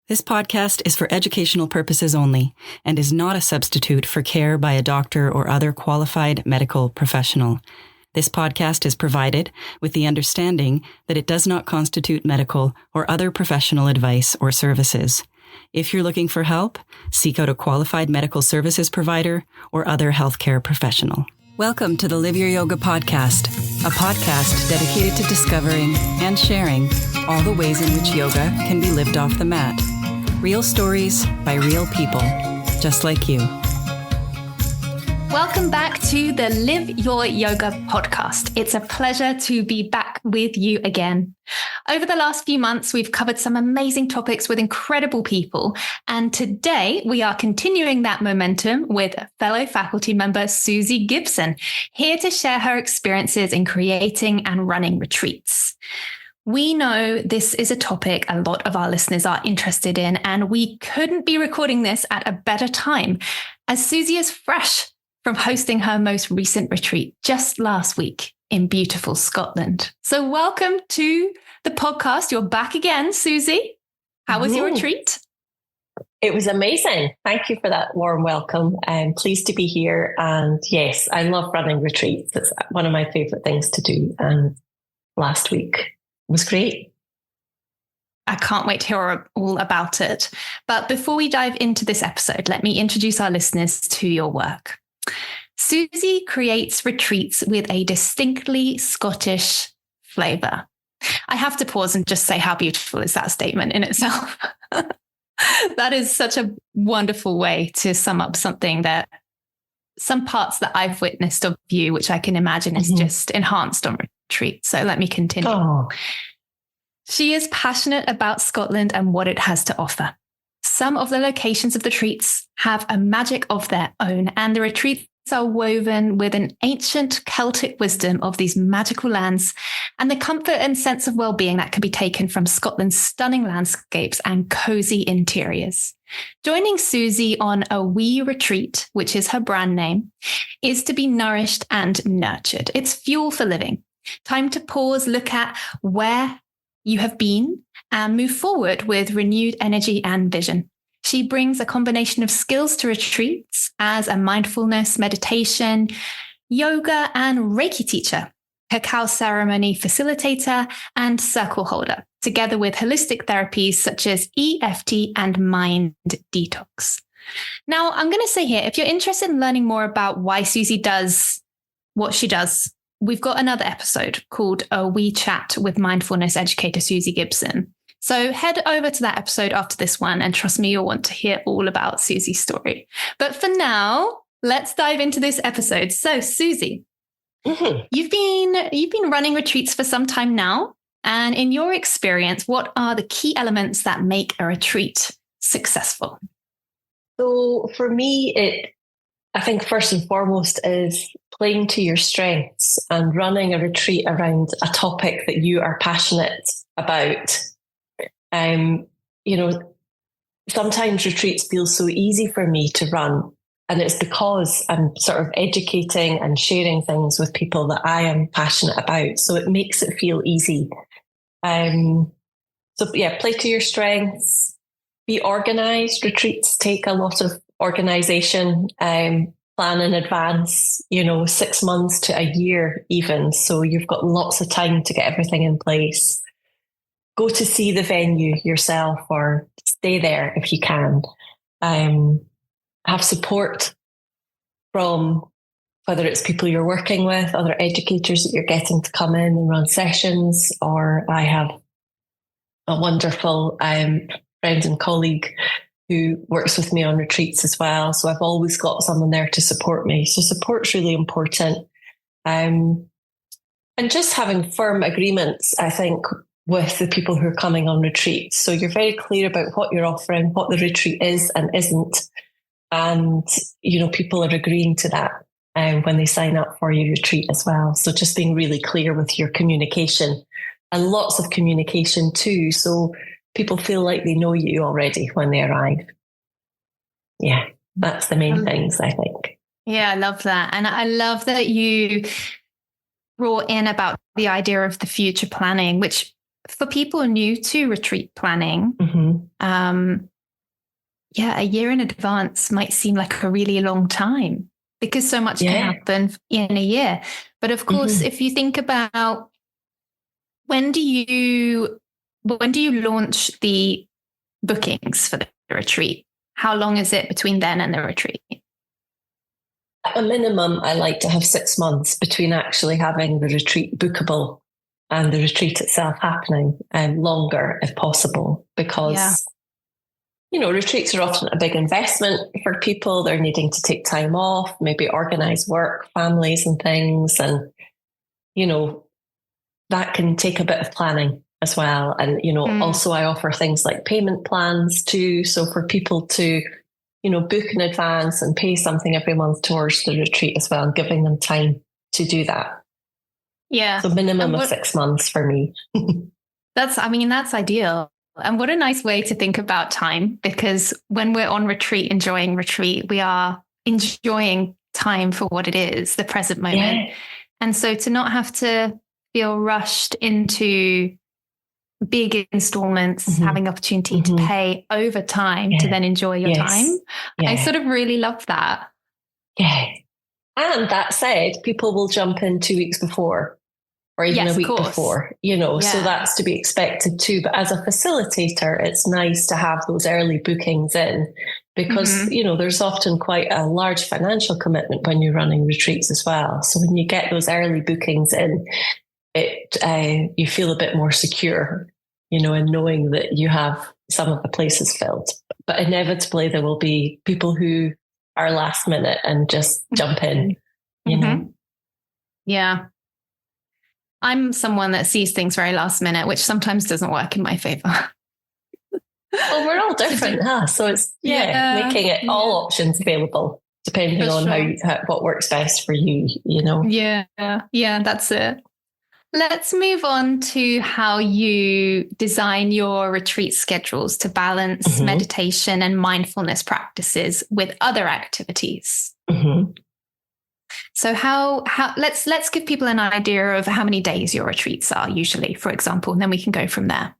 This podcast is for educational purposes only and is not a substitute for care by a doctor or other qualified medical professional. This podcast is provided with the understanding that it does not constitute medical or other professional advice or services. If you're looking for help, seek out a qualified medical services provider or other healthcare professional. Welcome to the Live Your Yoga podcast, a podcast dedicated to discovering and sharing all the ways in which yoga can be lived off the mat. Real stories by real people, just like you. Welcome back to the Live Your Yoga podcast. It's a pleasure to be back with you again. Over the last few months, we've covered some amazing topics with incredible people. And today we are continuing that momentum with fellow faculty member Suzi Gibson, here to share her experiences in creating and running retreats. We know this is a topic a lot of our listeners are interested in, and we couldn't be recording this at a better time, as Suzi is fresh from hosting her most recent retreat just last week in beautiful Scotland. So welcome to the podcast. You're back again, Suzi. How was your retreat? It was amazing. Thank you for that warm welcome. I'm pleased to be here. And yes, I love running retreats. It's one of my favorite things to do. And last week was great. I can't wait to hear all about it. But before we dive into this episode, let me introduce our listeners to your work. Suzi creates retreats with a distinctly Scottish flavour. I have to pause and just say how beautiful is that statement in itself. That is such a wonderful way to sum up something that some parts that I've witnessed of you, which I can imagine is just enhanced on retreat. So let me continue. Oh. She is passionate about Scotland and what it has to offer. Some of the locations of the retreats have a magic of their own, and the retreats are woven with an ancient Celtic wisdom of these magical lands and the comfort and sense of well-being that can be taken from Scotland's stunning landscapes and cozy interiors. Joining Suzi on a wee retreat, which is her brand name, is to be nourished and nurtured. It's fuel for living. Time to pause, look at where you have been, and move forward with renewed energy and vision. She brings a combination of skills to retreats as a mindfulness, meditation, yoga, and Reiki teacher, cacao ceremony facilitator, and circle holder, together with holistic therapies such as EFT and mind detox. Now, I'm going to say here, if you're interested in learning more about why Suzi does what she does, we've got another episode called A Wee Chat with mindfulness educator Suzi Gibson. So head over to that episode after this one, and trust me, you'll want to hear all about Suzi's story. But for now, let's dive into this episode. So Suzi, you've been running retreats for some time now. And in your experience, what are the key elements that make a retreat successful? So for me, I think first and foremost is playing to your strengths and running a retreat around a topic that you are passionate about. Sometimes retreats feel so easy for me to run, and it's because I'm sort of educating and sharing things with people that I am passionate about. So it makes it feel easy. Play to your strengths, be organized. Retreats take a lot of organization, plan in advance, 6 months to a year even. So you've got lots of time to get everything in place. Go to see the venue yourself or stay there if you can. Have support from whether it's people you're working with, other educators that you're getting to come in and run sessions, or I have a wonderful friend and colleague who works with me on retreats as well. So I've always got someone there to support me. So support's really important. And just having firm agreements, I think, with the people who are coming on retreats. So you're very clear about what you're offering, what the retreat is and isn't. And, people are agreeing to that when they sign up for your retreat as well. So just being really clear with your communication, and lots of communication too. So people feel like they know you already when they arrive. Yeah, that's the main things, I think. Yeah, I love that. And I love that you brought in about the idea of the future planning, which for people new to retreat planning, a year in advance might seem like a really long time because so much can happen in a year. But of course, if you think about when do you launch the bookings for the retreat? How long is it between then and the retreat? At a minimum, I like to have 6 months between actually having the retreat bookable and the retreat itself happening, and longer if possible, because retreats are often a big investment for people. They're needing to take time off, maybe organize work, families and things. And, that can take a bit of planning as well. And, also I offer things like payment plans too. So for people to, book in advance and pay something every month towards the retreat as well, and giving them time to do that. Yeah. So minimum of 6 months for me. That's ideal. And what a nice way to think about time, because when we're on retreat, enjoying retreat, we are enjoying time for what it is, the present moment. Yeah. And so to not have to feel rushed into big installments, having the opportunity to pay over time to then enjoy your time. Yeah. I sort of really love that. Yeah. And that said, people will jump in 2 weeks before or even a week before, so that's to be expected too. But as a facilitator, it's nice to have those early bookings in because, there's often quite a large financial commitment when you're running retreats as well. So when you get those early bookings in, you feel a bit more secure, in knowing that you have some of the places filled. But inevitably there will be people who are last minute and just jump in, Yeah. I'm someone that sees things very last minute, which sometimes doesn't work in my favor. Well, we're all different, huh? So it's making it all options available depending on what works best for you, Yeah, that's it. Let's move on to how you design your retreat schedules to balance meditation and mindfulness practices with other activities. So how let's give people an idea of how many days your retreats are usually, for example, and then we can go from there.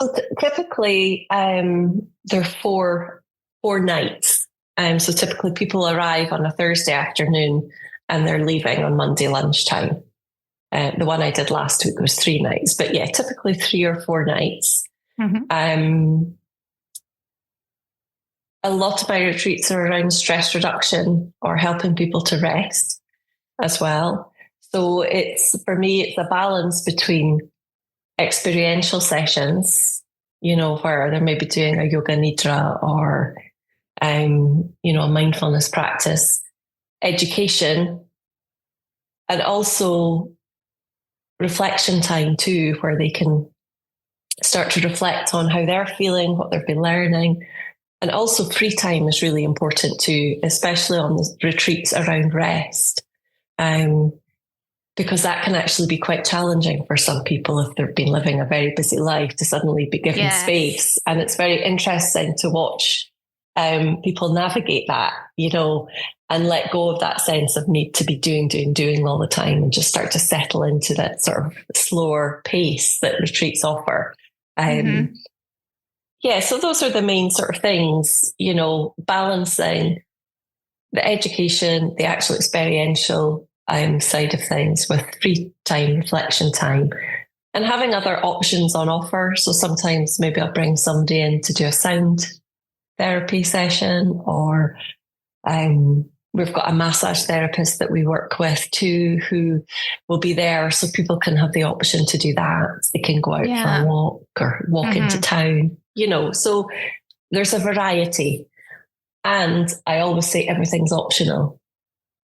So typically, they're four nights. So typically people arrive on a Thursday afternoon and they're leaving on Monday lunchtime. The one I did last week was 3 nights, but typically 3 or 4 nights. A lot of my retreats are around stress reduction or helping people to rest as well. So for me, it's a balance between experiential sessions, where they're maybe doing a yoga nidra or, a mindfulness practice, education, and also reflection time too, where they can start to reflect on how they're feeling, what they've been learning. And also free time is really important too, especially on the retreats around rest, because that can actually be quite challenging for some people if they've been living a very busy life to suddenly be given space. And it's very interesting to watch people navigate that, and let go of that sense of need to be doing all the time and just start to settle into that sort of slower pace that retreats offer. So those are the main sort of things, balancing the education, the actual experiential side of things with free time, reflection time, and having other options on offer. So sometimes maybe I'll bring somebody in to do a sound therapy session, or we've got a massage therapist that we work with too, who will be there so people can have the option to do that. They can go out for a walk or walk into town, so there's a variety. And I always say everything's optional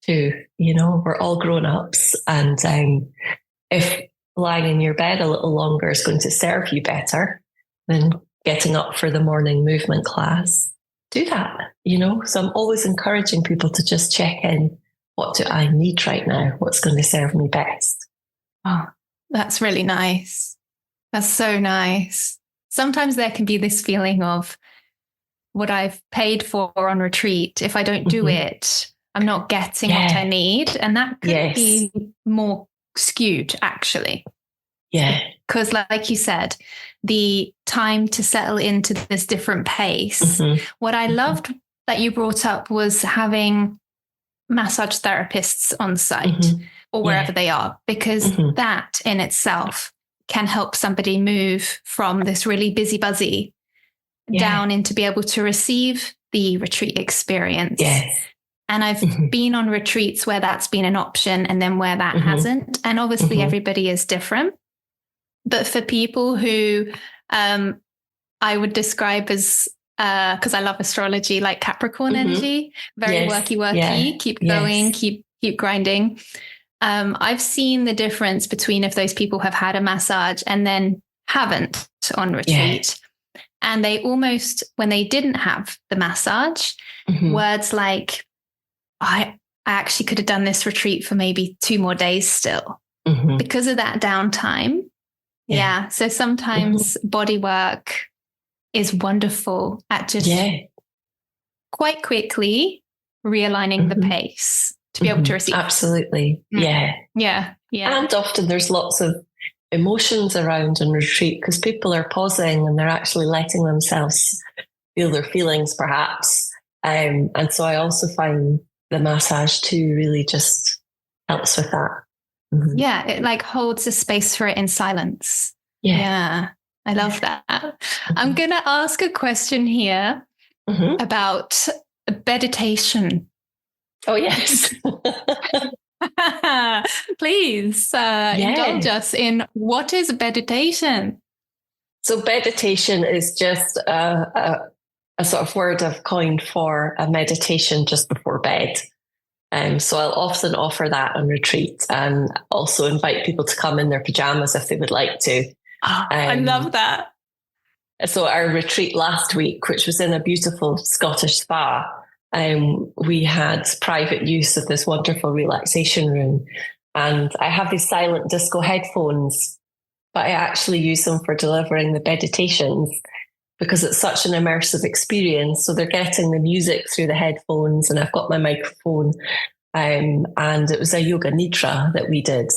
too, we're all grown-ups, and if lying in your bed a little longer is going to serve you better than getting up for the morning movement class, do that, So I'm always encouraging people to just check in. What do I need right now? What's going to serve me best? Oh, that's really nice. That's so nice. Sometimes there can be this feeling of what I've paid for on retreat. If I don't do it, I'm not getting what I need. And that could be more skewed, actually. Yeah. Because like you said, the time to settle into this different pace. What I loved that you brought up was having massage therapists on site or wherever they are, because that in itself can help somebody move from this really busy buzzy down into be able to receive the retreat experience. And I've been on retreats where that's been an option and then where that hasn't. And obviously everybody is different. But for people who I would describe as, because I love astrology, like Capricorn energy, very worky, keep going, keep grinding. I've seen the difference between if those people have had a massage and then haven't on retreat. And they almost, when they didn't have the massage, words like, I actually could have done this retreat for maybe 2 more days still because of that downtime. So sometimes body work is wonderful at just quite quickly realigning the pace to be able to receive. Absolutely. And often there's lots of emotions around on retreat because people are pausing and they're actually letting themselves feel their feelings perhaps. And so I also find the massage too really just helps with that. It like holds a space for it in silence. I love that. I'm going to ask a question here about meditation. Oh, yes. Please indulge us in what is meditation? So meditation is just a sort of word I've coined for a meditation just before bed. So I'll often offer that on retreat and also invite people to come in their pajamas if they would like to. I love that. So our retreat last week, which was in a beautiful Scottish spa, we had private use of this wonderful relaxation room. And I have these silent disco headphones, but I actually use them for delivering the meditations because it's such an immersive experience. So they're getting the music through the headphones and I've got my microphone. And it was a yoga nidra that we did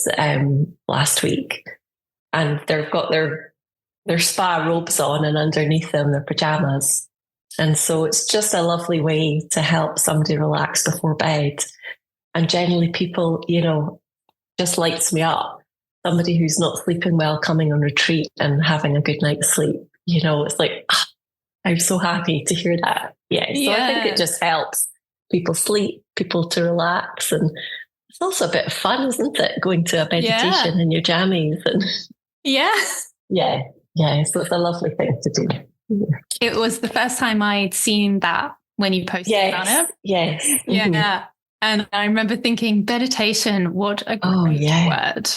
last week. And they've got their spa robes on and underneath them, their pajamas. And so it's just a lovely way to help somebody relax before bed. And generally people, just lights me up. Somebody who's not sleeping well coming on retreat and having a good night's sleep. It's like, I'm so happy to hear that. So I think it just helps people sleep, people to relax. And it's also a bit of fun, isn't it? Going to a meditation in your jammies. And so it's a lovely thing to do. It was the first time I'd seen that when you posted on it. And I remember thinking, meditation, what a great word.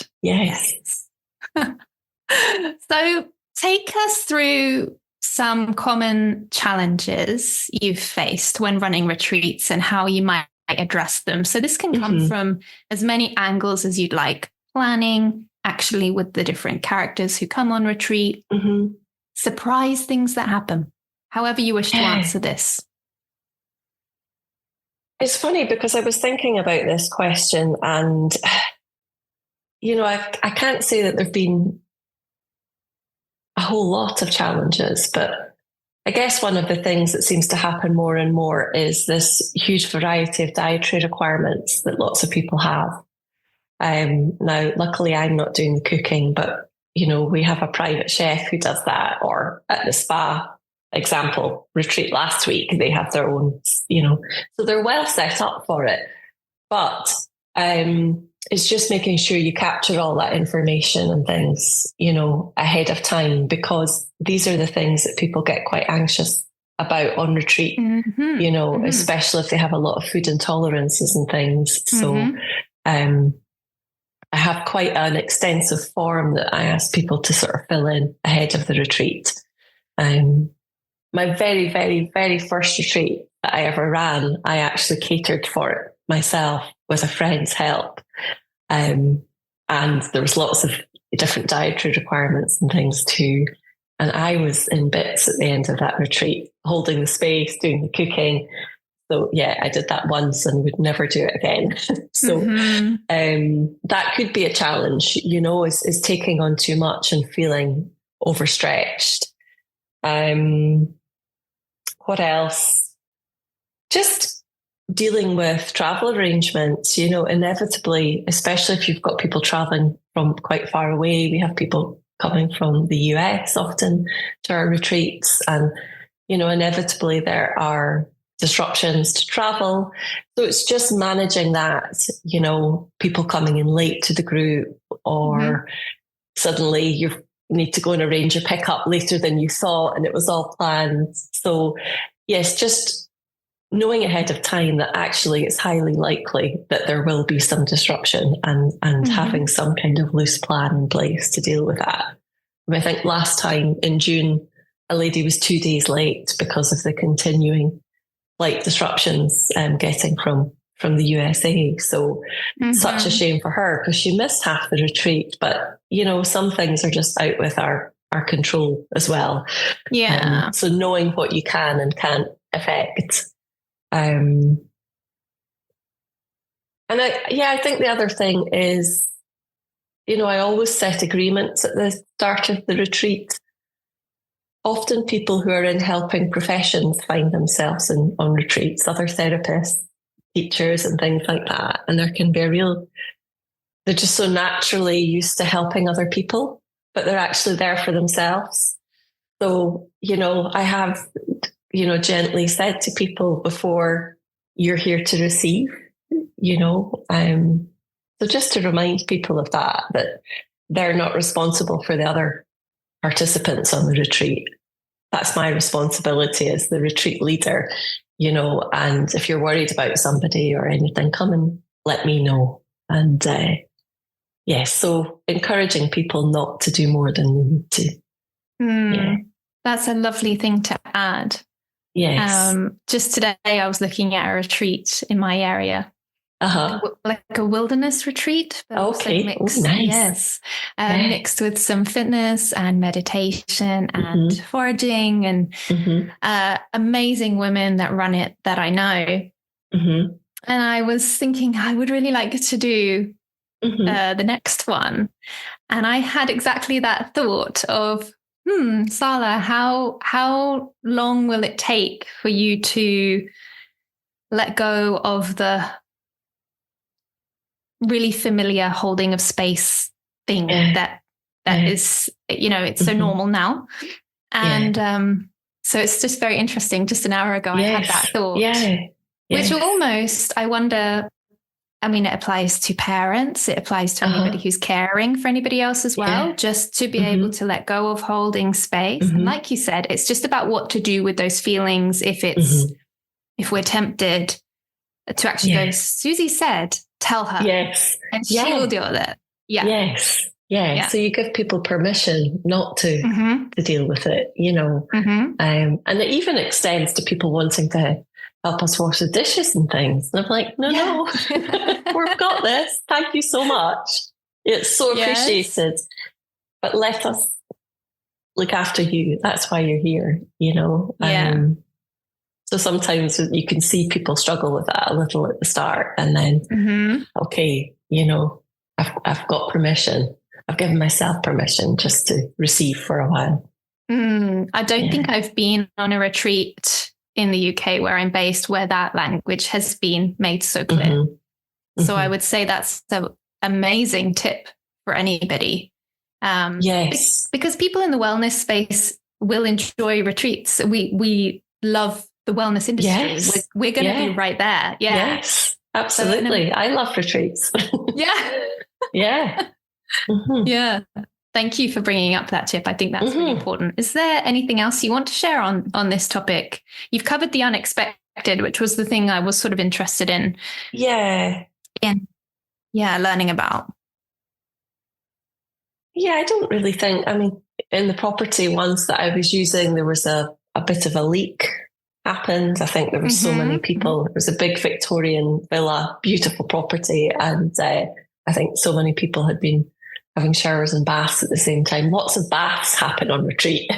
So take us through some common challenges you've faced when running retreats and how you might address them. So this can come from as many angles as you'd like. Planning, actually with the different characters who come on retreat, surprise things that happen, however you wish to answer this. It's funny because I was thinking about this question and, I can't say that there've been a whole lot of challenges, but I guess one of the things that seems to happen more and more is this huge variety of dietary requirements that lots of people have. Now, luckily, I'm not doing the cooking, but, we have a private chef who does that, or at the spa example retreat last week, they have their own, so they're well set up for it. But it's just making sure you capture all that information and things, ahead of time, because these are the things that people get quite anxious about on retreat, especially if they have a lot of food intolerances and things. So I have quite an extensive form that I ask people to sort of fill in ahead of the retreat. My very, very, very first retreat that I ever ran, I actually catered for it myself with a friend's help. And there was lots of different dietary requirements and things too. And I was in bits at the end of that retreat, holding the space, doing the cooking. So yeah, I did that once and would never do it again. So that could be a challenge, is taking on too much and feeling overstretched. What else? Just dealing with travel arrangements, inevitably, especially if you've got people traveling from quite far away. We have people coming from the US often to our retreats, and inevitably there are disruptions to travel. So it's just managing that, people coming in late to the group, or suddenly you need to go and arrange a pickup later than you thought and it was all planned. So yes, just knowing ahead of time that actually it's highly likely that there will be some disruption, and having some kind of loose plan in place to deal with that. I think last time in June, a lady was 2 days late because of the continuing flight disruptions getting from the USA. So such a shame for her because she missed half the retreat. But, some things are just out with our control as well. Yeah. So knowing what you can and can't affect. And I think the other thing is, I always set agreements at the start of the retreat. Often people who are in helping professions find themselves on retreats, other therapists, teachers and things like that. And there can be they're just so naturally used to helping other people, but they're actually there for themselves. So, I have, gently said to people before, you're here to receive, so just to remind people of that they're not responsible for the other participants on the retreat. That's my responsibility as the retreat leader, and if you're worried about somebody or anything, come and let me know. And yes, so encouraging people not to do more than they need to. Yeah. That's a lovely thing to add. Yes. Just today I was looking at a retreat in my area. Like a wilderness retreat. But okay. Mixed, nice. Yes. Mixed with some fitness and meditation and foraging and amazing women that run it that I know. And I was thinking I would really like to do the next one. And I had exactly that thought of, Sala, how long will it take for you to let go of the really familiar holding of space thing that is, it's so normal now. And so it's just very interesting. Just an hour ago, I had that thought, which almost, I wonder, it applies to parents. It applies to anybody who's caring for anybody else as well, just to be able to let go of holding space. And like you said, it's just about what to do with those feelings. If we're tempted to actually go, Suzi said, tell her. Yes. And she will deal with it. Yeah. Yes. Yeah. So you give people permission not to deal with it, and it even extends to people wanting to help us wash the dishes and things. And I'm like, no, we've got this. Thank you so much. It's so appreciated. But let us look after you. That's why you're here, So sometimes you can see people struggle with that a little at the start, and then, okay, I've got permission. I've given myself permission just to receive for a while. I don't think I've been on a retreat in the UK where I'm based where that language has been made so clear. So I would say that's an amazing tip for anybody. Yes. Because people in the wellness space will enjoy retreats. We love the wellness industry. Yes. We're going to be right there. Yeah. Yes, absolutely. I love retreats. Yeah. Yeah. Thank you for bringing up that tip. I think that's really important. Is there anything else you want to share on this topic? You've covered the unexpected, which was the thing I was sort of interested in. Learning about. Yeah, I don't really think, in the property ones that I was using, there was a bit of a leak happened. I think there were so many people. It was a big Victorian villa, beautiful property. And I think so many people had been having showers and baths at the same time. Lots of baths happen on retreat,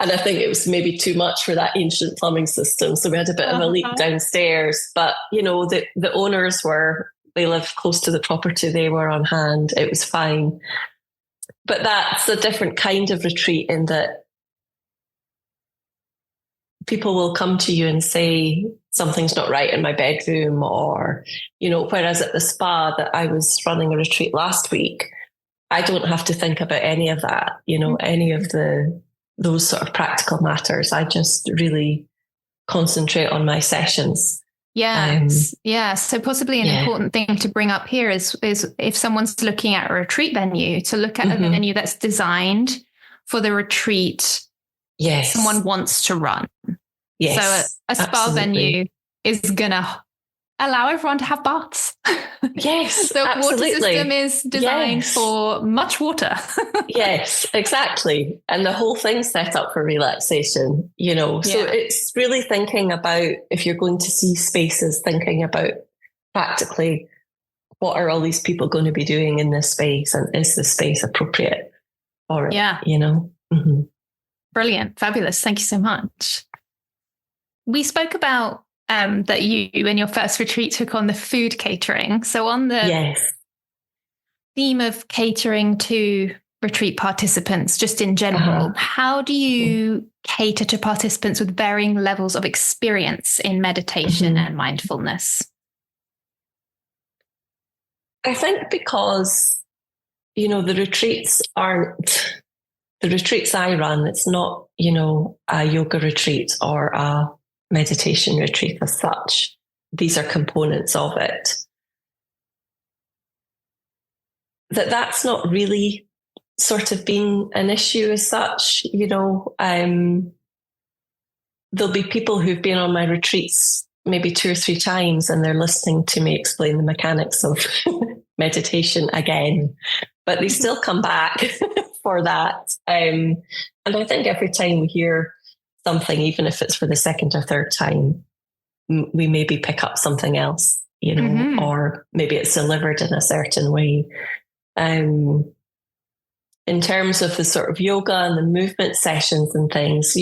And I think it was maybe too much for that ancient plumbing system. So we had a bit of a leak downstairs. But, the owners they lived close to the property. They were on hand. It was fine. But that's a different kind of retreat in that people will come to you and say, something's not right in my bedroom, or, whereas at the spa that I was running a retreat last week, I don't have to think about any of that, any of those sort of practical matters. I just really concentrate on my sessions. Yeah. So possibly an important thing to bring up here is if someone's looking at a retreat venue, to look at a venue that's designed for the retreat someone wants to run. Yes. So a spa venue is going to allow everyone to have baths. Yes, the absolutely. water system is designed for much water. Yes, exactly. And the whole thing's set up for relaxation, So it's really thinking about, if you're going to see spaces, thinking about practically what are all these people going to be doing in this space, and is the space appropriate for it? Yeah. Mm-hmm. Brilliant. Fabulous. Thank you so much. We spoke about that you in your first retreat took on the food catering. So on the theme of catering to retreat participants, just in general, how do you cater to participants with varying levels of experience in meditation and mindfulness? I think because, the retreats I run, it's not, a yoga retreat or a meditation retreat as such. These are components of it. That's not really sort of been an issue as such. There'll be people who've been on my retreats maybe 2 or 3 times, and they're listening to me explain the mechanics of meditation again, but they still come back for that. And I think every time we hear something, even if it's for the second or third time, we maybe pick up something else, or maybe it's delivered in a certain way. In terms of the sort of yoga and the movement sessions and things,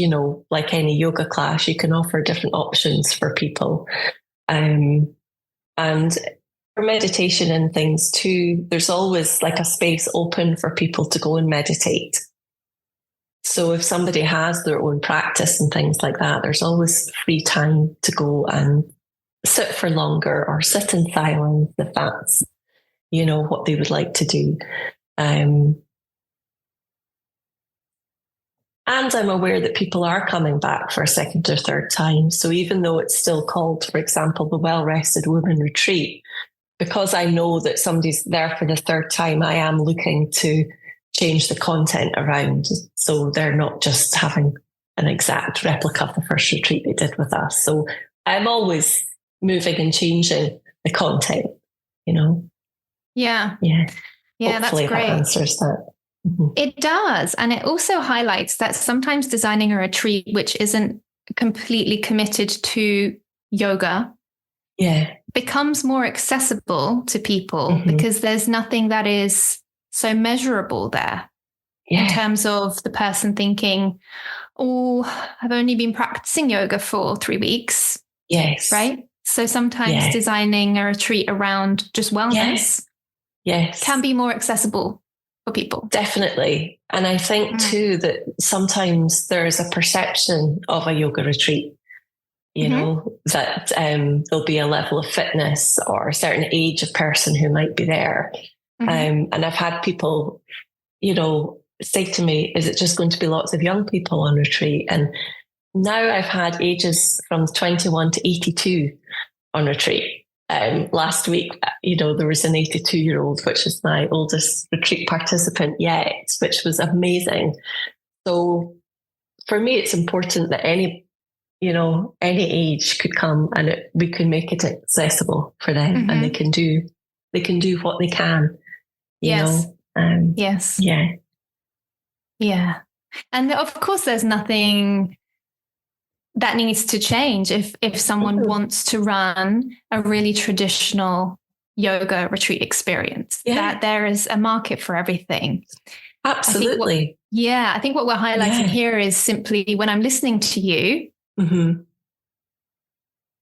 like any yoga class, you can offer different options for people. And for meditation and things too, there's always like a space open for people to go and meditate. So if somebody has their own practice and things like that, there's always free time to go and sit for longer or sit in silence if that's, what they would like to do. And I'm aware that people are coming back for a second or third time. So even though it's still called, for example, the Well-Rested Woman Retreat, because I know that somebody's there for the third time, I am looking to change the content around. So they're not just having an exact replica of the first retreat they did with us. So I'm always moving and changing the content, Yeah. Hopefully that's great. That answers that. It does. And it also highlights that sometimes designing a retreat which isn't completely committed to yoga becomes more accessible to people because there's nothing that is so measurable there in terms of the person thinking, oh, I've only been practicing yoga for 3 weeks. Yes. Right? So sometimes designing a retreat around just wellness can be more accessible for people. Definitely. And I think too that sometimes there is a perception of a yoga retreat, that there'll be a level of fitness or a certain age of person who might be there. And I've had people, say to me, is it just going to be lots of young people on retreat? And now I've had ages from 21 to 82 on retreat. Last week, there was an 82-year-old, which is my oldest retreat participant yet, which was amazing. So for me, it's important that any age could come and we can make it accessible for them, and they can do what they can. Yes. Yes. Yeah. And of course, there's nothing that needs to change if someone wants to run a really traditional yoga retreat experience, that there is a market for everything. Absolutely. I think what we're highlighting here is simply when I'm listening to you,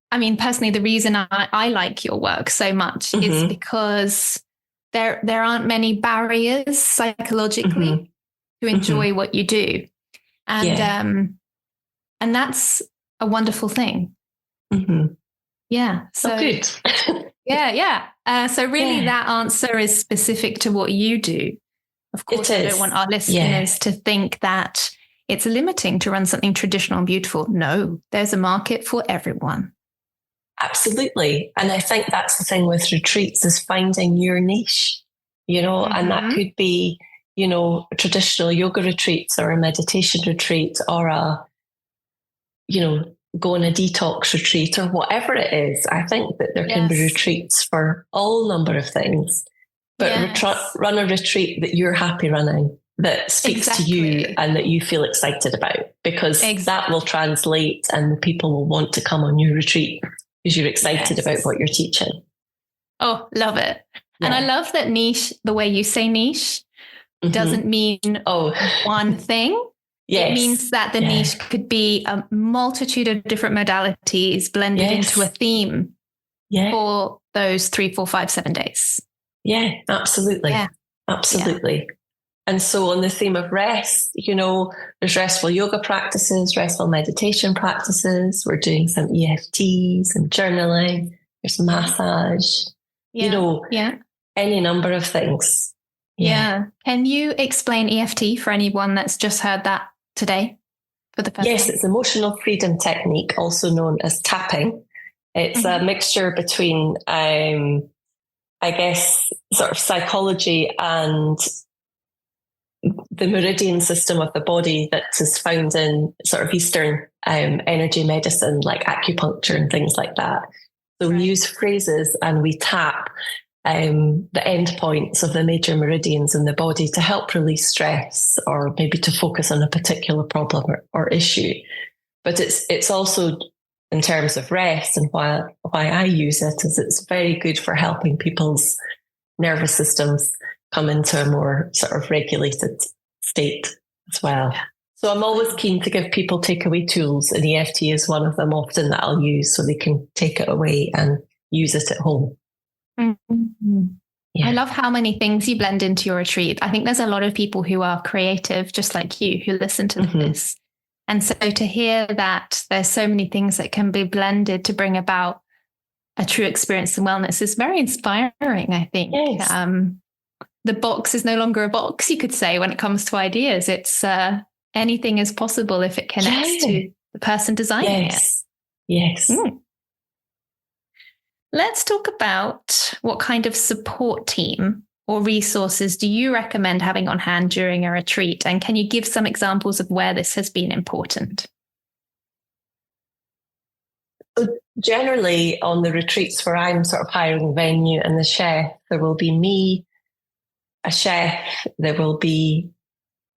I mean, personally, the reason I like your work so much is because there aren't many barriers psychologically to enjoy what you do. And that's a wonderful thing. Yeah. So good. So really that answer is specific to what you do. Of course, I don't want our listeners to think that it's limiting to run something traditional and beautiful. No, there's a market for everyone. Absolutely. And I think that's the thing with retreats is finding your niche, and that could be, traditional yoga retreats or a meditation retreat or go on a detox retreat or whatever it is. I think that there can be retreats for all number of things, but run a retreat that you're happy running, that speaks to you and that you feel excited about, because that will translate and the people will want to come on your retreat because you're excited about what you're teaching. Oh, love it. And I love that niche, the way you say niche, doesn't mean one thing. It means that the niche could be a multitude of different modalities blended into a theme for those 3, 4, 5, 7 days. Yeah, absolutely. Absolutely. And so on the theme of rest, there's restful yoga practices, restful meditation practices. We're doing some EFTs and journaling. There's massage, any number of things. Yeah. Can you explain EFT for anyone that's just heard that today for the first time? Yes, it's emotional freedom technique, also known as tapping. It's a mixture between, I guess, sort of psychology and the meridian system of the body that is found in sort of Eastern energy medicine, like acupuncture and things like that. So we use phrases and we tap the end points of the major meridians in the body to help release stress or maybe to focus on a particular problem or issue. But it's also in terms of rest, and why I use it is it's very good for helping people's nervous systems come into a more sort of regulated state as well. Yeah. So I'm always keen to give people takeaway tools, and EFT is one of them often that I'll use so they can take it away and use it at home. I love how many things you blend into your retreat. I think there's a lot of people who are creative, just like you, who listen to this. And so to hear that there's so many things that can be blended to bring about a true experience in wellness is very inspiring, I think. Yes. The box is no longer a box, you could say, when it comes to ideas. It's anything is possible if it connects to the person designing it. Yes. Let's talk about what kind of support team or resources do you recommend having on hand during a retreat? And can you give some examples of where this has been important? So generally on the retreats where I'm sort of hiring the venue and the chef, there will be me, a chef, there will be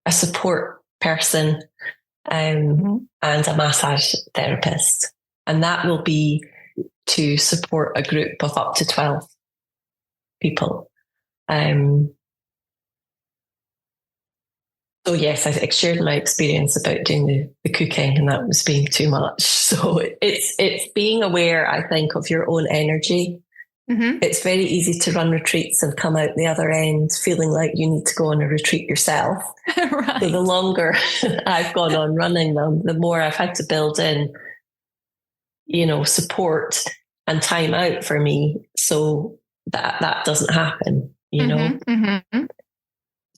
a support person and a massage therapist. And that will be to support a group of up to 12 people. So yes, I shared my experience about doing the cooking, and that was being too much. So it's being aware, I think, of your own energy. It's very easy to run retreats and come out the other end feeling like you need to go on a retreat yourself. Right. So the longer I've gone on running them, the more I've had to build in, support and time out for me so that doesn't happen,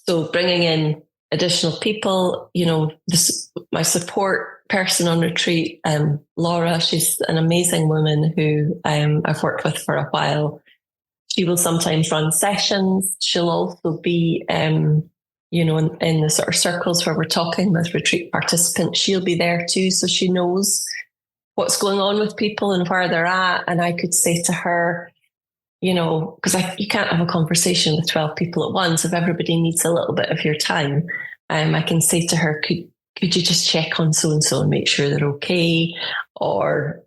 So bringing in additional people, my support person on retreat, Laura, she's an amazing woman who I've worked with for a while. She will sometimes run sessions. She'll also be, in the sort of circles where we're talking with retreat participants. She'll be there too, so she knows what's going on with people and where they're at. And I could say to her, because you can't have a conversation with 12 people at once. If everybody needs a little bit of your time, I can say to her, could you just check on so-and-so and make sure they're okay? Or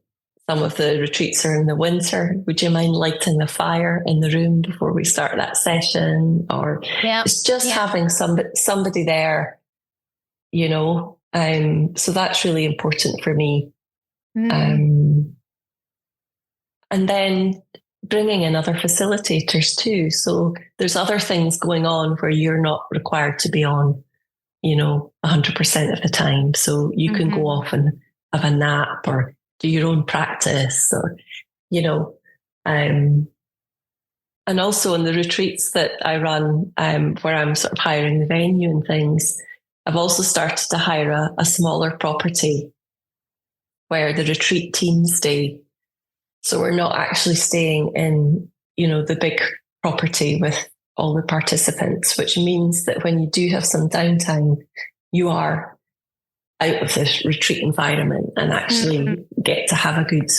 some of the retreats are in the winter. Would you mind lighting the fire in the room before we start that session? Or it's just having somebody there, you know. So that's really important for me. And then bringing in other facilitators too. So there's other things going on where you're not required to be on, you know, 100% of the time. So you can go off and have a nap or do your own practice, or, you know, and also in the retreats that I run, where I'm sort of hiring the venue and things, I've also started to hire a smaller property where the retreat teams stay. So we're not actually staying in, you know, the big property with all the participants, which means that when you do have some downtime, you are out of this retreat environment and actually get to have a good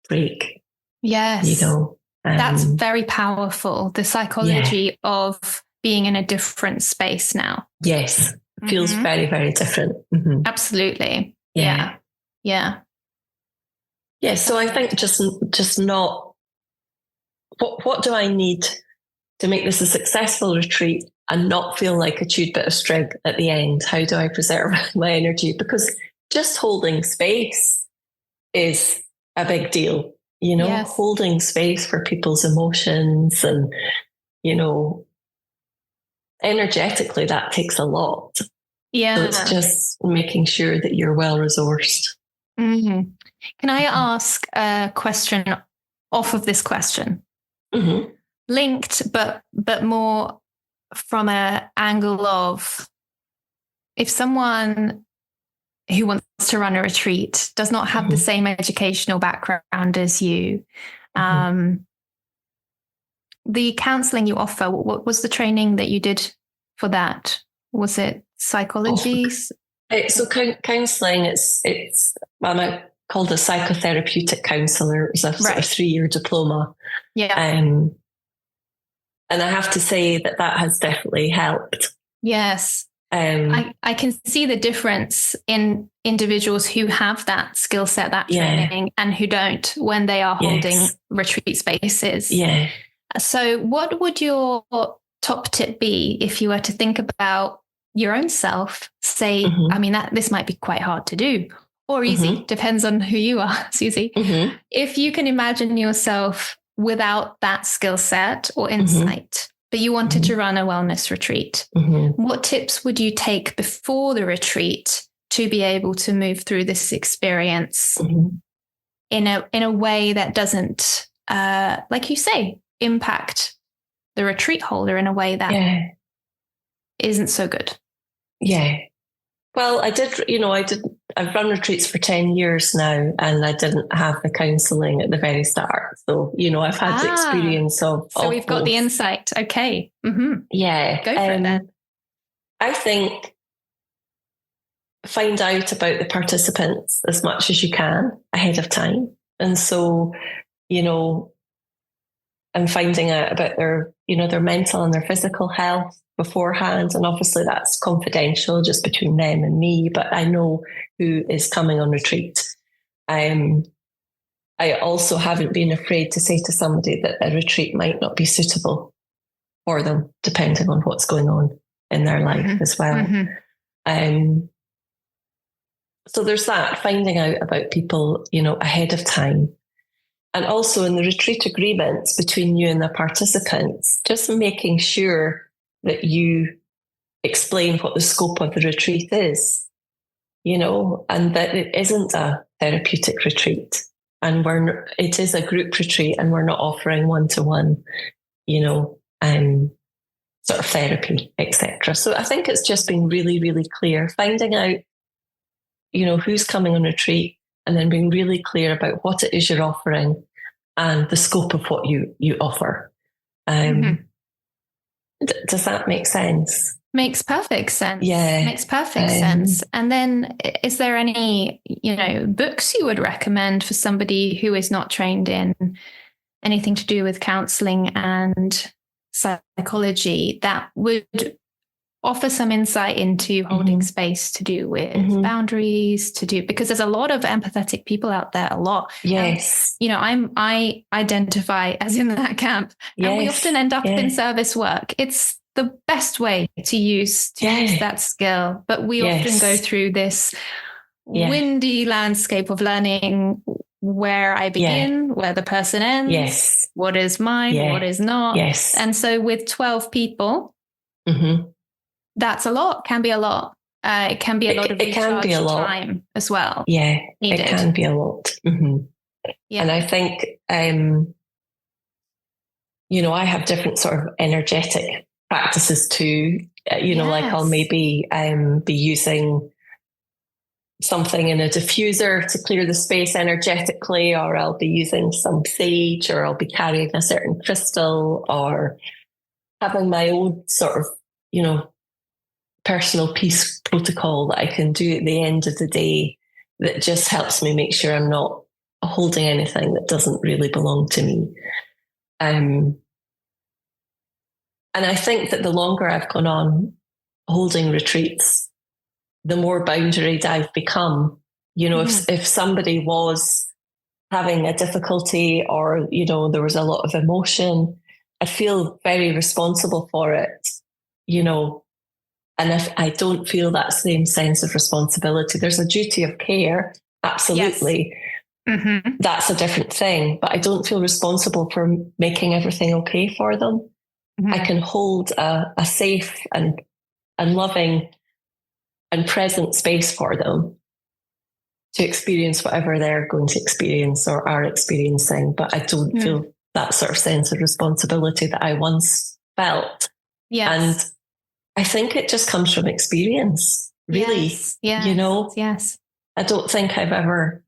break. Yes. You know, that's very powerful. The psychology of being in a different space now. Yes. Feels very, very different. Absolutely. Yeah. Yeah. So I think just not, what do I need to make this a successful retreat and not feel like a chewed bit of string at the end? How do I preserve my energy? Because just holding space is a big deal, you know, holding space for people's emotions and, you know, energetically that takes a lot. Yeah. So it's just making sure that you're well resourced. Can I ask a question off of this question? Linked, but more from an angle of, if someone who wants to run a retreat does not have the same educational background as you, the counselling you offer, what was the training that you did for that? Was it psychology? So counselling, I'm called a psychotherapeutic counsellor. It was a sort of 3-year diploma. Yeah. And I have to say that has definitely helped. Yes. I can see the difference in individuals who have that skill set, that training, and who don't when they are holding retreat spaces. Yeah. So what would your top tip be if you were to think about your own self? Say, I mean, this might be quite hard to do or easy, depends on who you are, Suzi. If you can imagine yourself without that skill set or insight, but you wanted to run a wellness retreat, what tips would you take before the retreat to be able to move through this experience in a way that doesn't, like you say, impact the retreat holder in a way that isn't so good? Yeah. Well, I've run retreats for 10 years now, and I didn't have the counselling at the very start. So, you know, I've had the experience of. So we've got the insight. Okay. Yeah. Go for it then. I think find out about the participants as much as you can ahead of time. And so, you know, and finding out about their mental and their physical health beforehand. And obviously that's confidential just between them and me, but I know who is coming on retreat. I also haven't been afraid to say to somebody that a retreat might not be suitable for them, depending on what's going on in their life as well. So there's that, finding out about people, you know, ahead of time. And also in the retreat agreements between you and the participants, just making sure that you explain what the scope of the retreat is, you know, and that it isn't a therapeutic retreat. And it is a group retreat, and we're not offering one-to-one, you know, sort of therapy, etc. So I think it's just being really, really clear, finding out, you know, who's coming on retreat, and then being really clear about what it is you're offering and the scope of what you offer. Does that make sense? Makes perfect sense. Yeah. Makes perfect sense. And then is there any, you know, books you would recommend for somebody who is not trained in anything to do with counselling and psychology that would offer some insight into holding space to do with boundaries, because there's a lot of empathetic people out there, a lot. Yes. I identify as in that camp, and we often end up in service work. It's the best way to use that skill, but we often go through this windy landscape of learning where I begin, where the person ends, what is mine, what is not. And so with 12 people, that's a lot, can be a lot. It can be a lot of recharge time as well. Yeah, needed. It can be a lot. And I think, I have different sort of energetic practices too. Like I'll maybe be using something in a diffuser to clear the space energetically, or I'll be using some sage, or I'll be carrying a certain crystal, or having my own sort of, personal peace protocol that I can do at the end of the day that just helps me make sure I'm not holding anything that doesn't really belong to me. And I think that the longer I've gone on holding retreats, the more boundaried I've become. If somebody was having a difficulty, or, there was a lot of emotion, I feel very responsible for it, and if I don't feel that same sense of responsibility, there's a duty of care. Absolutely. Yes. That's a different thing, but I don't feel responsible for making everything okay for them. I can hold a safe and loving and present space for them to experience whatever they're going to experience or are experiencing. But I don't feel that sort of sense of responsibility that I once felt. Yes. And I think it just comes from experience, really. Yes. I don't think I've ever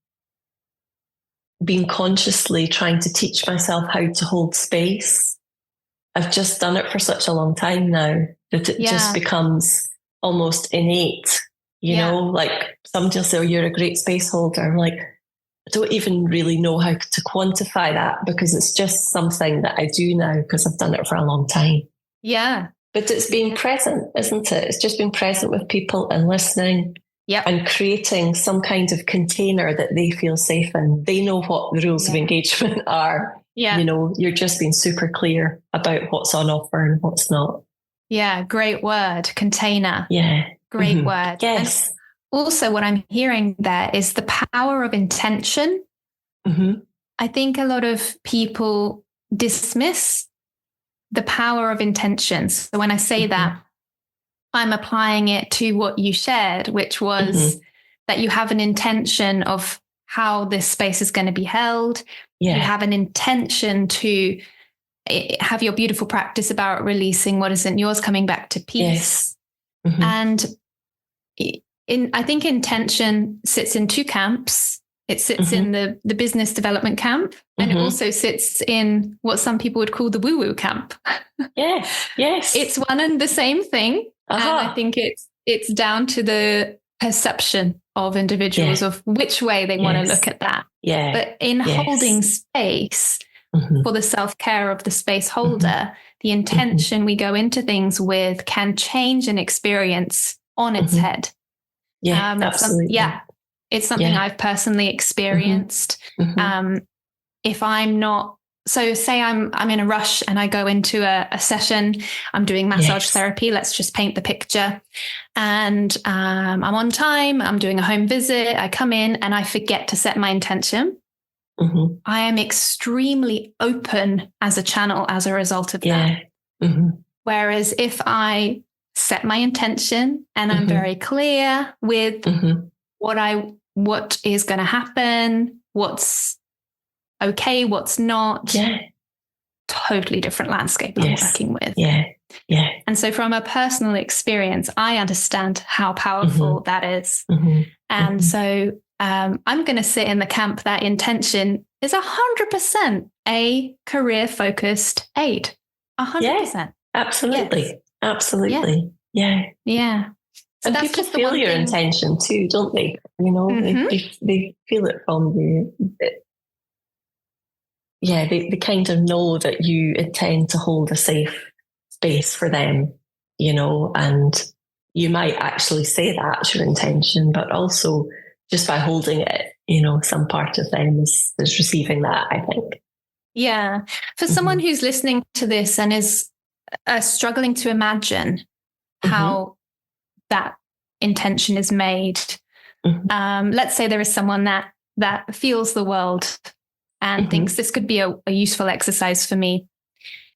been consciously trying to teach myself how to hold space. I've just done it for such a long time now that it just becomes almost innate, like somebody will say, oh, you're a great space holder. I'm like, I don't even really know how to quantify that, because it's just something that I do now because I've done it for a long time. Yeah. But it's being present, isn't it? It's just being present with people and listening and creating some kind of container that they feel safe in. They know what the rules of engagement are. Yeah. You're just being super clear about what's on offer and what's not. Yeah. Great word. Container. Yeah. Great word. Yes. And also what I'm hearing there is the power of intention. I think a lot of people dismiss the power of intentions. So when I say that, I'm applying it to what you shared, which was that you have an intention of how this space is going to be held. You have an intention to have your beautiful practice about releasing what isn't yours, coming back to peace. And I think intention sits in two camps. It sits in the business development camp, and it also sits in what some people would call the woo-woo camp. Yes. It's one and the same thing. And I think it's down to the perception of individuals of which way they want to look at that. Yeah. But in holding space for the self-care of the space holder, the intention we go into things with can change an experience on its head. Yeah, absolutely. It's something I've personally experienced. If I'm not, so say I'm in a rush and I go into a session, I'm doing massage therapy. Let's just paint the picture. And I'm on time. I'm doing a home visit. I come in and I forget to set my intention. I am extremely open as a channel as a result of that. Whereas if I set my intention and I'm very clear with what is going to happen, what's okay, what's not, totally different landscape I'm working with. And so from a personal experience, I understand how powerful that is. And so I'm going to sit in the camp that intention is 100% a career-focused aid. 100%. Absolutely. Absolutely. Yeah. So and people feel your intention too, don't they? They feel it from they kind of know that you intend to hold a safe space for them. and you might actually say that's your intention, but also just by holding it, some part of them is receiving that, I think. Yeah. For someone who's listening to this and is struggling to imagine how that intention is made, let's say there is someone that feels the world and thinks this could be a useful exercise for me,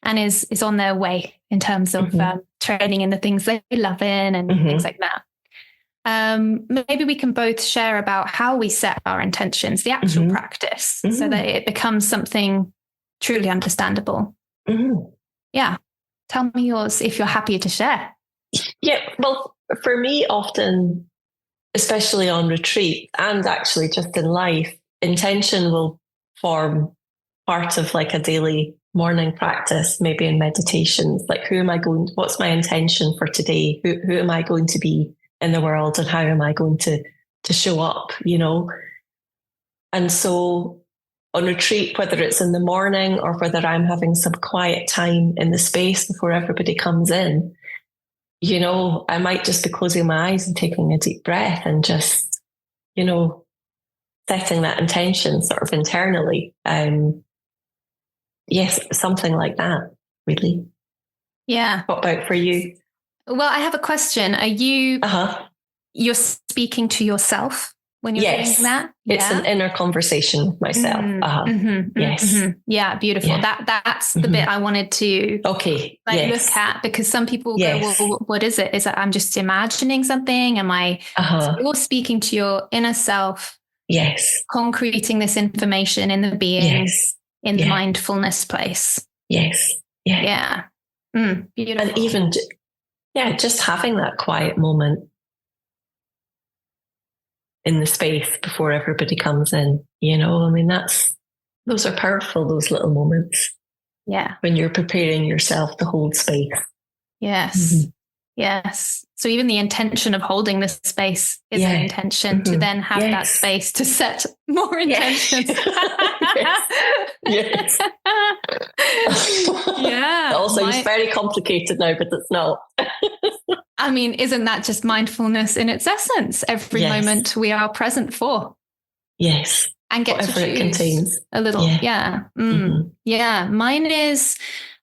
and is on their way in terms of training in the things they love in and things like that. Maybe we can both share about how we set our intentions, the actual practice, so that it becomes something truly understandable. Yeah. Tell me yours if you're happy to share. Yeah. Well, for me, often, especially on retreat and actually just in life, intention will form part of like a daily morning practice, maybe in meditations. Like, what's my intention for today? Who am I going to be in the world, and how am I going to show up, And so on retreat, whether it's in the morning or whether I'm having some quiet time in the space before everybody comes in, I might just be closing my eyes and taking a deep breath and just, setting that intention sort of internally. Yes, something like that, really. Yeah. What about for you? Well, I have a question. Are you, you're speaking to yourself when you're doing that? It's an inner conversation with myself. Yes. Yeah, beautiful. Yeah. That's the bit I wanted to look at, because some people go, well, what is it? Is that I'm just imagining something? Am I so you're speaking to your inner self? Yes. Concreting this information in the being, in the mindfulness place. Yes. Yeah. Beautiful. And even, just having that quiet moment in the space before everybody comes in, those are powerful, those little moments. Yeah. When you're preparing yourself to hold space. Yes. Yes. So even the intention of holding this space is an intention to then have that space to set more intentions. Yes. Yeah. Also, it's very complicated now, but it's not. I mean, isn't that just mindfulness in its essence? Every moment we are present for. Yes. And get whatever to choose it contains. a little. Yeah. Yeah. Mine is,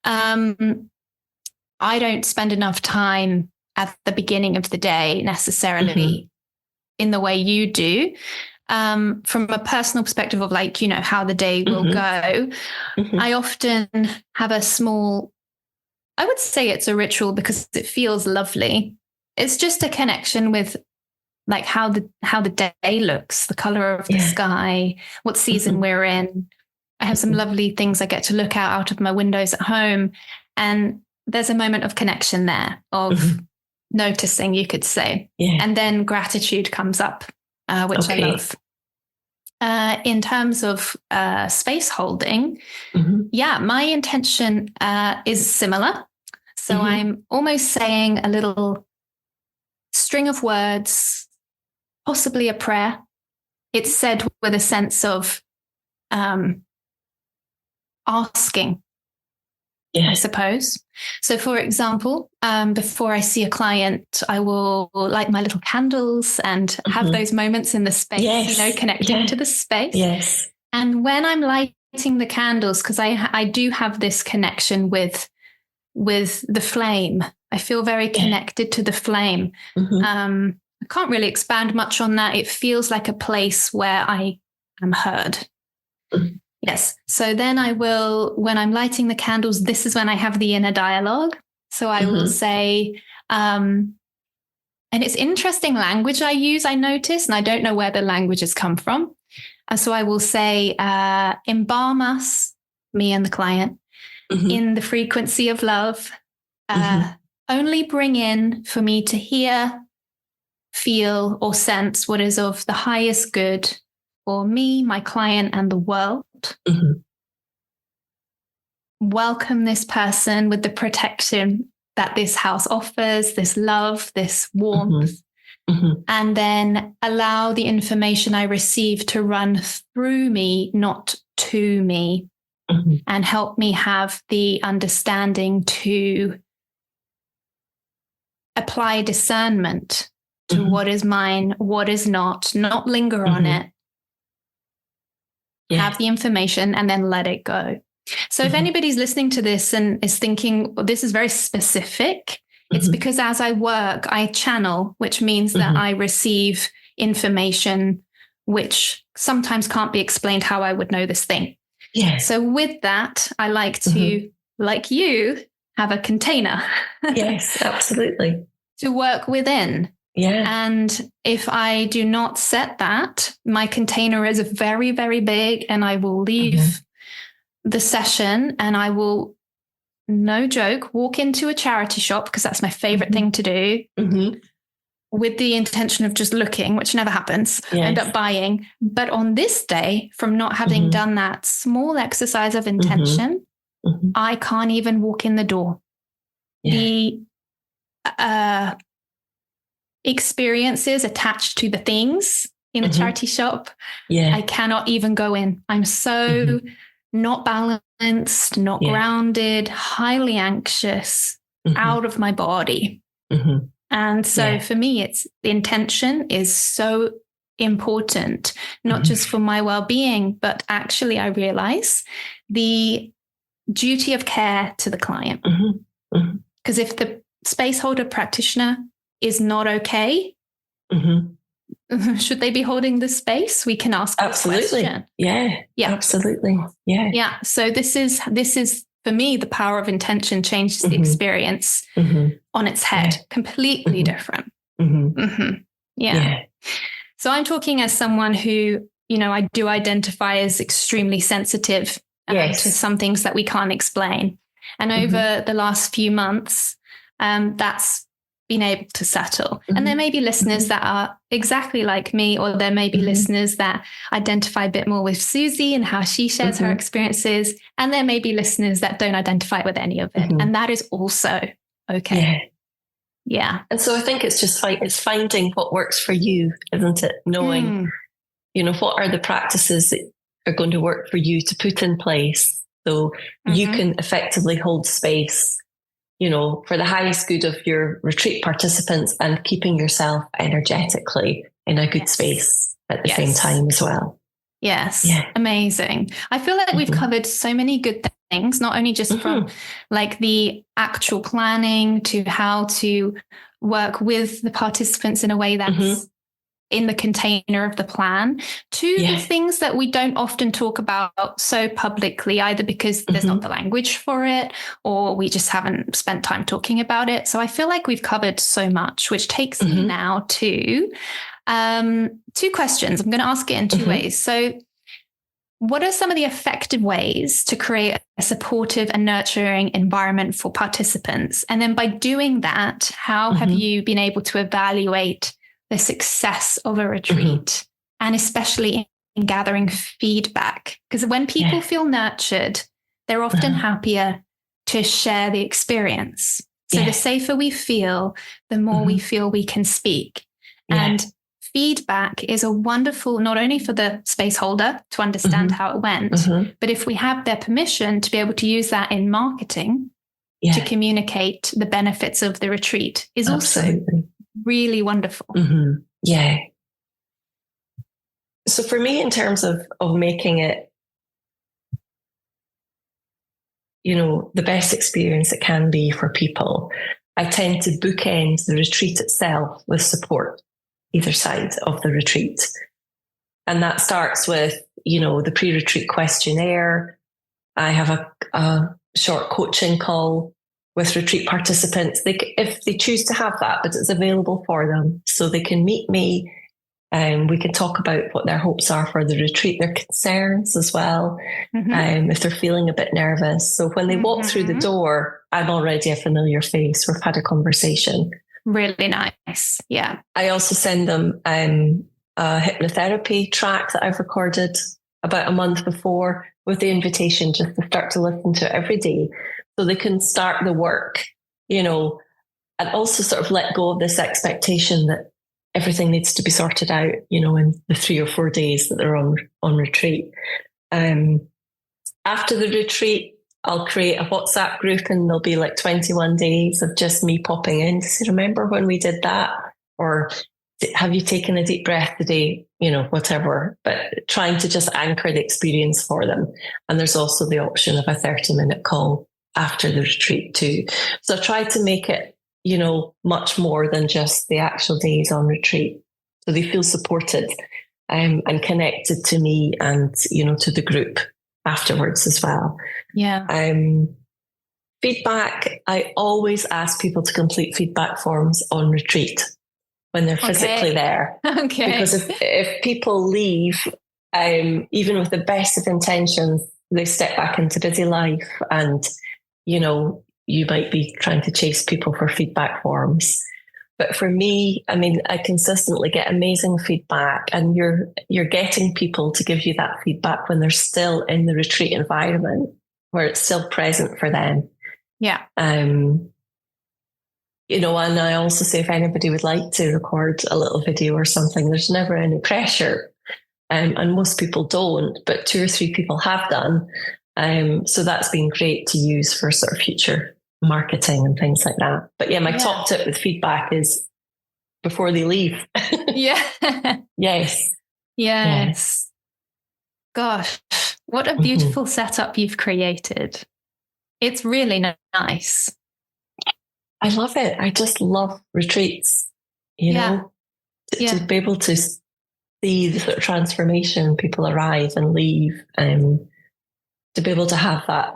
I don't spend enough time at the beginning of the day necessarily in the way you do. From a personal perspective of like, how the day will go, I often have a small, I would say it's a ritual because it feels lovely. It's just a connection with like how the day looks, the color of the sky, what season we're in. I have some lovely things I get to look out of my windows at home. And there's a moment of connection there, of noticing, you could say. And then gratitude comes up, which I love. In terms of space holding, my intention is similar. So I'm almost saying a little string of words, possibly a prayer. It's said with a sense of asking, I suppose. So for example, before I see a client, I will light my little candles and have those moments in the space, connecting to the space. Yes. And when I'm lighting the candles, because I do have this connection with the flame, I feel very connected to the flame. I can't really expand much on that. It feels like a place where I am heard. Yes. So then I will, when I'm lighting the candles, this is when I have the inner dialogue. So I will say, and it's interesting language I use, I notice, and I don't know where the language has come from. So I will say, embalm us, me and the client, in the frequency of love. Only bring in for me to hear, feel, or sense what is of the highest good for me, my client, and the world. Welcome this person with the protection that this house offers, this love, this warmth, and then allow the information I receive to run through me, not to me, and help me have the understanding to apply discernment to what is mine, what is not linger on it, have the information, and then let it go. So if anybody's listening to this and is thinking, well, this is very specific, it's because as I work, I channel, which means that I receive information which sometimes can't be explained how I would know this thing. Yeah. So with that, I like to, like you, have a container. Yes, absolutely. To work within. Yeah. And if I do not set that, my container is very, very big, and I will leave the session and I will, no joke, walk into a charity shop, because that's my favorite thing to do, with the intention of just looking, which never happens, end up buying. But on this day, from not having done that small exercise of intention, I can't even walk in the door. The experiences attached to the things in a charity shop, I cannot even go in. I'm so not balanced, not grounded, highly anxious, out of my body. And so for me, it's the intention is so important, not just for my well-being, but actually I realize the duty of care to the client. Because if the space holder practitioner is not okay, should they be holding the space? We can ask that question. Yeah, absolutely. Yeah. Yeah. So this is for me, the power of intention changes the experience on its head, completely different. Yeah. So I'm talking as someone who, I do identify as extremely sensitive to some things that we can't explain. And over the last few months, that's been able to settle. And there may be listeners that are exactly like me, or there may be listeners that identify a bit more with Suzi and how she shares her experiences. And there may be listeners that don't identify with any of it. And that is also okay. Yeah. And so I think it's just it's finding what works for you, isn't it? Knowing, what are the practices that are going to work for you to put in place so you can effectively hold space, for the highest good of your retreat participants, and keeping yourself energetically in a good space at the same time as well. Yes. Yeah. Amazing. I feel like we've covered so many good things, not only just from like the actual planning to how to work with the participants in a way that's in the container of the plan, to the things that we don't often talk about so publicly, either because there's not the language for it, or we just haven't spent time talking about it. So I feel like we've covered so much, which takes me now to two questions. I'm going to ask it in two ways. So what are some of the effective ways to create a supportive and nurturing environment for participants? And then by doing that, how have you been able to evaluate the success of a retreat, and especially in gathering feedback? Because when people feel nurtured, they're often happier to share the experience. So the safer we feel, the more we feel we can speak. And feedback is a wonderful, not only for the space holder to understand how it went, but if we have their permission to be able to use that in marketing to communicate the benefits of the retreat is also really wonderful. Yeah. So for me, in terms of making it, the best experience it can be for people, I tend to bookend the retreat itself with support either side of the retreat. And that starts with, the pre-retreat questionnaire. I have a short coaching call with retreat participants, if they choose to have that, but it's available for them. So they can meet me, and we can talk about what their hopes are for the retreat, their concerns as well, if they're feeling a bit nervous. So when they walk through the door, I'm already a familiar face. We've had a conversation. Really nice. Yeah. I also send them a hypnotherapy track that I've recorded about a month before, with the invitation just to start to listen to it every day, so they can start the work, and also sort of let go of this expectation that everything needs to be sorted out, in the 3 or 4 days that they're on retreat. After the retreat, I'll create a WhatsApp group and there'll be like 21 days of just me popping in to say, remember when we did that? Or have you taken a deep breath today? You know, whatever, but trying to just anchor the experience for them. And there's also the option of a 30-minute call after the retreat too. So I try to make it, you know, much more than just the actual days on retreat. So they feel supported and connected to me and, you know, to the group afterwards as well. Yeah. Feedback, I always ask people to complete feedback forms on retreat when they're physically there. Okay. Because if people leave, even with the best of intentions, they step back into busy life and, you know, you might be trying to chase people for feedback forms. But for me, I mean, I consistently get amazing feedback, and you're getting people to give you that feedback when they're still in the retreat environment where it's still present for them. Yeah. You know, and I also say if anybody would like to record a little video or something, there's never any pressure. And most people don't, but 2 or 3 people have done. So that's been great to use for sort of future marketing and things like that. But yeah, my top tip with feedback is before they leave. Yeah. Yes. Gosh, what a beautiful setup you've created. It's really nice. I love it. I just love retreats, you know, to be able to see the sort of transformation, people arrive and leave, to be able to have that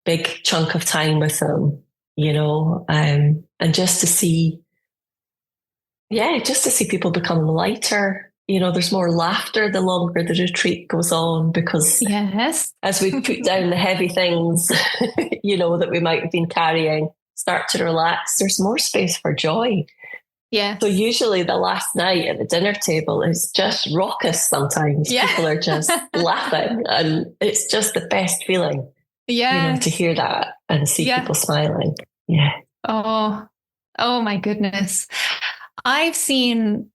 big chunk of time with them, you know, and just to see people become lighter. You know, there's more laughter the longer the retreat goes on, because as we put down the heavy things, you know, that we might have been carrying, start to relax, there's more space for joy. Yeah. So usually the last night at the dinner table is just raucous sometimes. Yeah. People are just laughing, and it's just the best feeling. Yeah. You know, to hear that and see people smiling. Yeah. Oh my goodness. I've seen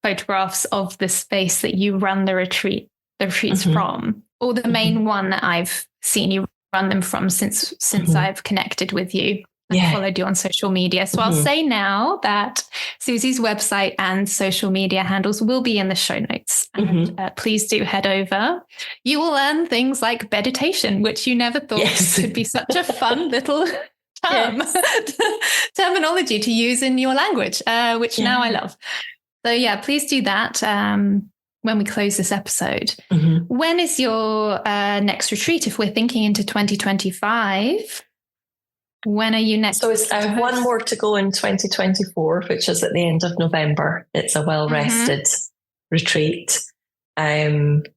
photographs of the space that you run the retreats from, or the main one that I've seen you run them from since I've connected with you and followed you on social media. So I'll say now that Suzi's website and social media handles will be in the show notes. And please do head over. You will learn things like meditation, which you never thought could be such a fun little terminology to use in your language, which now I love. So yeah, please do that when we close this episode. When is your next retreat? If we're thinking into 2025, when are you next? So I have one more to go in 2024, which is at the end of November. It's a well-rested retreat. And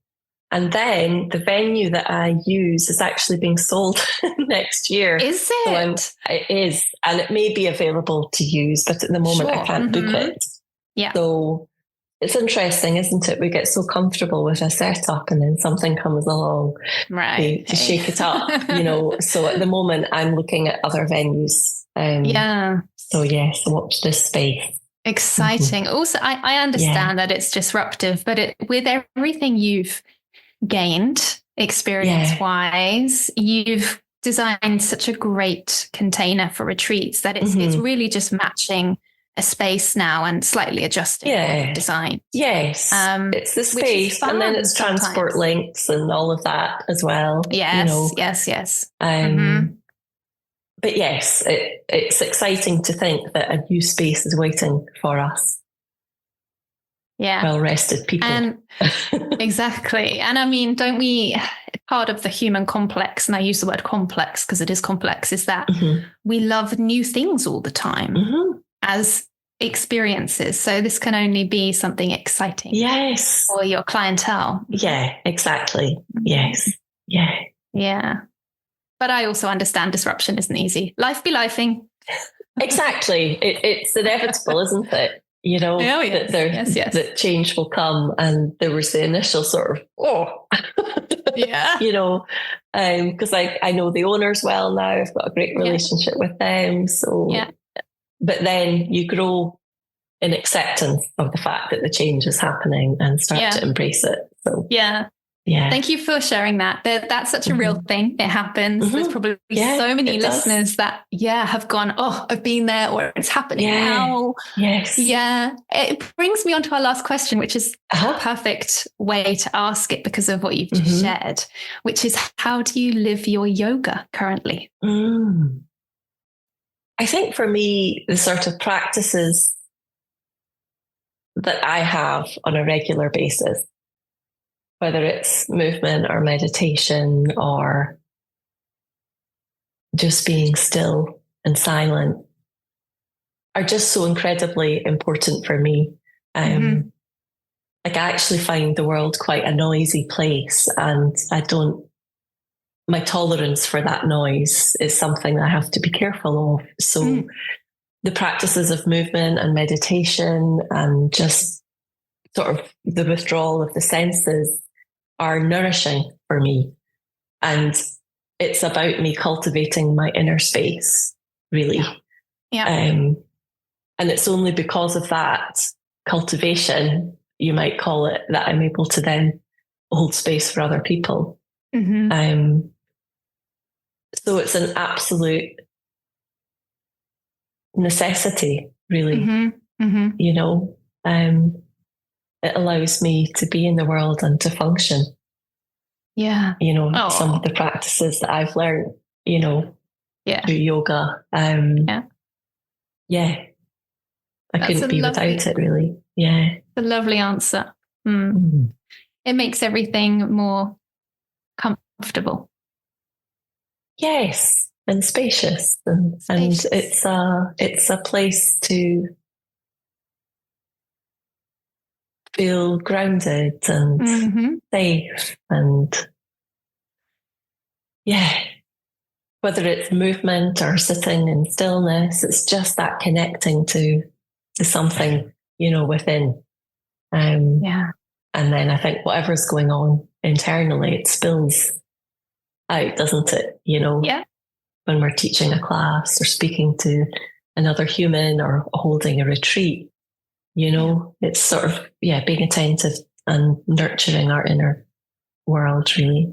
then the venue that I use is actually being sold next year. Is it? So it is. And it may be available to use, but at the moment I can't book it. Yeah. So it's interesting, isn't it? We get so comfortable with a setup and then something comes along to shake it up, you know. So at the moment I'm looking at other venues. So watch this space. Exciting. Also, I understand that it's disruptive, but with everything you've gained experience-wise, you've designed such a great container for retreats that it's really just matching a space now and slightly adjusting the design. Yes. It's the space, and then it's transport links and all of that as well. Yes, you know. yes. But yes, it's exciting to think that a new space is waiting for us. Yeah. Well-rested people. And exactly. And I mean, don't we, part of the human complex, and I use the word complex because it is complex, is that we love new things all the time as experiences. So this can only be something exciting. Yes. For your clientele. Yeah, exactly. Yes. Yeah. Yeah. But I also understand disruption isn't easy. Life be lifing. Exactly. It's inevitable, isn't it? You know, that change will come. And there was the initial sort of, you know, because I know the owners well now. I've got a great relationship with them. So, but then you grow in acceptance of the fact that the change is happening and start to embrace it. So, Yeah. Thank you for sharing that. That's such a real thing. It happens. There's probably so many listeners that, have gone, oh, I've been there, or it's happening now. Yes. Yeah. It brings me on to our last question, which is a perfect way to ask it because of what you've just shared, which is, how do you live your yoga currently? I think for me, the sort of practices that I have on a regular basis, whether it's movement or meditation or just being still and silent, are just so incredibly important for me. Like, I actually find the world quite a noisy place, and my tolerance for that noise is something that I have to be careful of. So the practices of movement and meditation and just sort of the withdrawal of the senses are nourishing for me. And it's about me cultivating my inner space, really. Yeah. And it's only because of that cultivation, you might call it, that I'm able to then hold space for other people. So it's an absolute necessity, really. You know, it allows me to be in the world and to function. Yeah. You know, some of the practices that I've learned, you know, through yoga. I couldn't be without it, really. Yeah. A lovely answer. It makes everything more comfortable. Yes. And spacious. And it's a place to feel grounded and safe, and whether it's movement or sitting in stillness, it's just that connecting to something, you know, within. And then I think whatever's going on internally, it spills out, doesn't it? You know, when we're teaching a class or speaking to another human or holding a retreat, you know, it's sort of, being attentive and nurturing our inner world, really.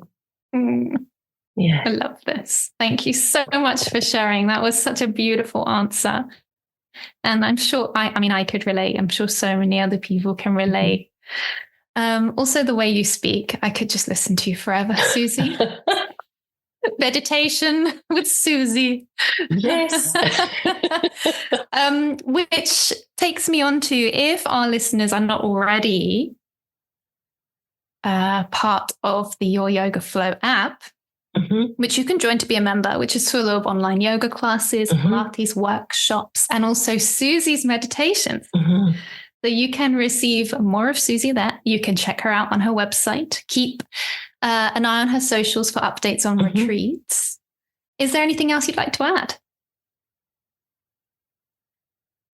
Yeah. I love this. Thank you so much for sharing. That was such a beautiful answer. And I'm sure, I could relate. I'm sure so many other people can relate. Also, the way you speak, I could just listen to you forever, Suzi. Meditation with Suzi. Yes. Which takes me on to, if our listeners are not already part of the Your Yoga Flow app, which you can join to be a member, which is full of online yoga classes, Pilates workshops, and also Suzi's meditations. So you can receive more of Suzi there. You can check her out on her website. Keep an eye on her socials for updates on retreats. Is there anything else you'd like to add?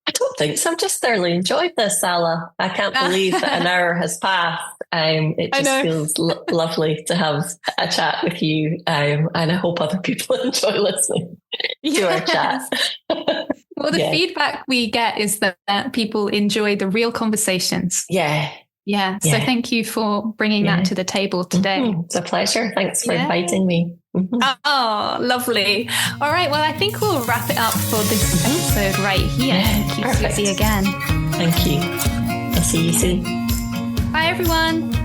I don't think so. I've just thoroughly enjoyed this, Sala. I can't believe that an hour has passed. It just feels lovely to have a chat with you. And I hope other people enjoy listening to our chat. Well, the feedback we get is that people enjoy the real conversations. Yeah. So thank you for bringing that to the table today. It's a pleasure. Thanks for inviting me. Oh, lovely. All right. Well, I think we'll wrap it up for this episode right here. Thank you, Suzi, again. Thank you. I'll see you soon. Bye, everyone.